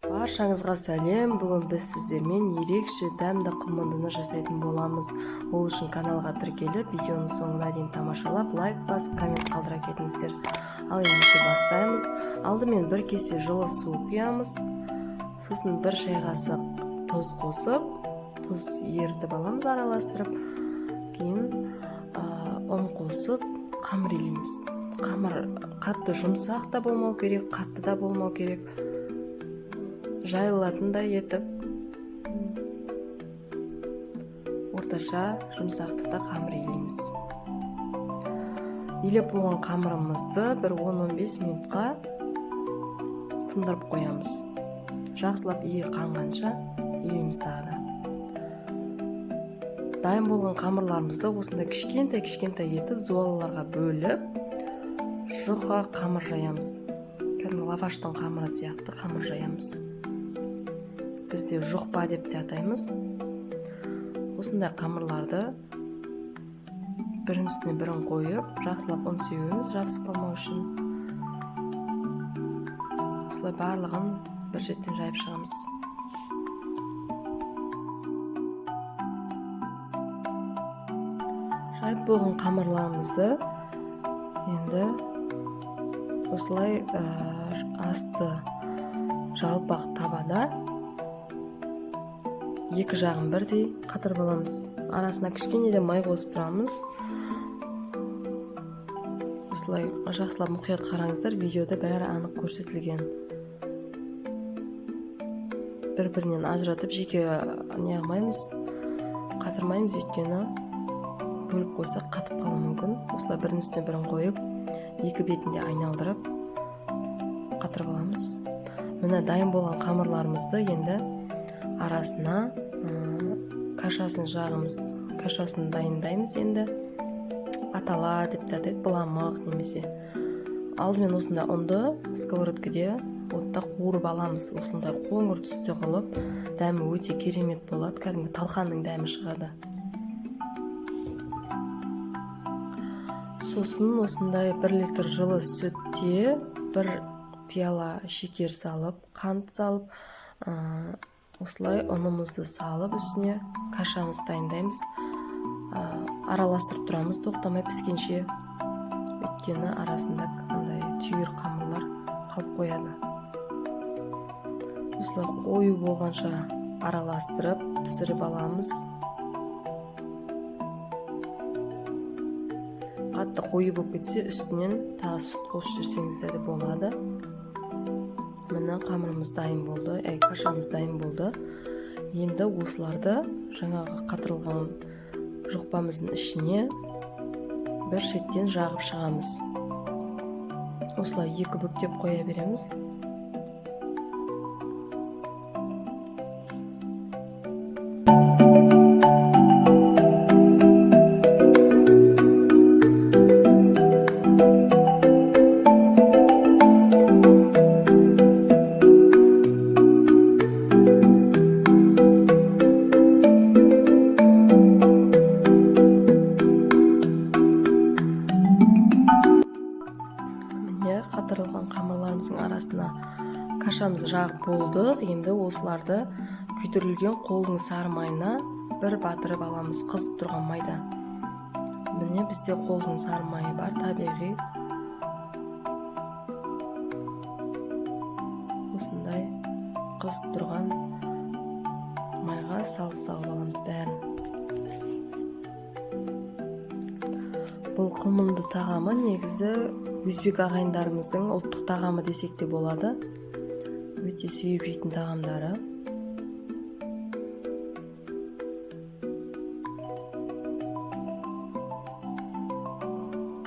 Баршаңызға сәлем. Бүгін біз сіздермен ерекше дәмді қылмындыны жасайтын боламыз. Ол үшін каналға тіркеліп, видеоны соңына дейін тамашалап, лайк басып, коммент қалдыра кетіңіздер. Ал ендеше бастаймыз. Алдымен бір кесе жылы су құямыз. Сосын бір шай қасық тұз қосып, тұз ерітіп аламыз, араластырып. Кейін ұн қосып, қамыр илейміз. Қамыр қатты жұмсақ та болмау керек, қатты да болмау керек. Жайылатындай етіп, орташа жұмсақтықта қамыр илейміз. Илеп болған қамырымызды бір 10-15 минутқа тындырып қоямыз. Жақсылап иі қанғанша илейміз тағы да. Дайын болған қамырларымызды осындай кішкентай етіп зуалыларға бөліп, жұқа қамыр жаямыз. Кәдімгі лаваштың қамыры сияқты қамыр жаямыз. Бізде жұқпа деп те атаймыз. Осындай қамырларды бірін үстіне бірін қойып, жақсылап ұн сеуіміз, жабысып қалмау үшін. Осылай барлығын бір шеттен жайып шығамыз. Жайып болған қамырларымызды енді осылай асты жалпақ табада екі жағын бірдей қатырып аламыз. Арасына кішкене де май қосып тұрамыз. Осылай жақсылап мұқият қараңыздар, видеода бәрі анық көрсетілген. Бір-бірінен ажыратып жеке не қылмаймыз, қатырмаймыз, өйткені бөліп қойсақ қатып қалуы мүмкін. Осылай бірінің үстіне бірін қойып, екі бетінде айналдырып қатырып аламыз. Міне дайын болған қамырларымызды енді арасына кашасын жағымыз. Кашасын дайындаймыз енді. Атала деп те атайды, быламық немесе. Алдымен осындай ұнды сковородкеде отта қуырып аламыз. Осындай қоңыр түсті қылып, дәмі өте керемет болады. Кәдімгі талқанның дәмі шығады. Сосын осындай 1 литр жылы сүтте 1 пиала шекер салып, қант салып, осылай ұнымызды салып, үстіне кашамыз дайындаймыз. Араластырып тұрамыз, тоқтамай піскенше. Өйткені арасында түйір қамырлар қалып қояды. Осылай қою болғанша араластырып, пісіріп аламыз. Қатты қою болып кетсе, үстінен тағы сүт қосып жіберсеңіздер де болады. Міне қамырымыз дайын болды, кашамыз дайын болды. Енді осыларды жаңағы қатырылған жұқпамыздың ішіне бір шеттен жағып шығамыз. Осылай екі бүктеп қоя береміз. Қатырылған қамырларымыздың арасына кашамыз жағып болдық. Енді осыларды күйдірілген қолдың сары майына бір батырып аламыз, қызып тұрған майда. Міне бізде қолдың сары майы бар, табиғи. Осындай қызып тұрған майға салып аламыз бәрін. Бұл қылмынды тағамы негізі өзбек ағайындарымыздың ұлттық тағамы десек те болады. Өте сүйіп жейтін тағамдары.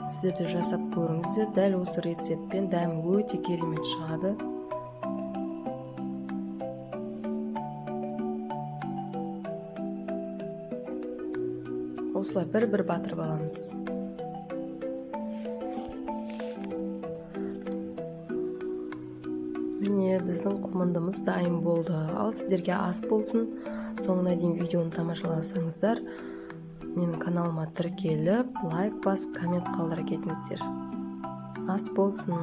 Сіздер де жасап көріңіздер. Дәл осы рецептпен дәмі өте керемет шығады. Осылай бір-бір батырып аламыз. Міне біздің қылмындымыз дайын болды. Ал сіздерге ас болсын. Соңына дейін видеоны тамашаласаңыздар, менің каналыма тіркеліп, лайк басып, коммент қалдыра кетіңіздер. Ас болсын.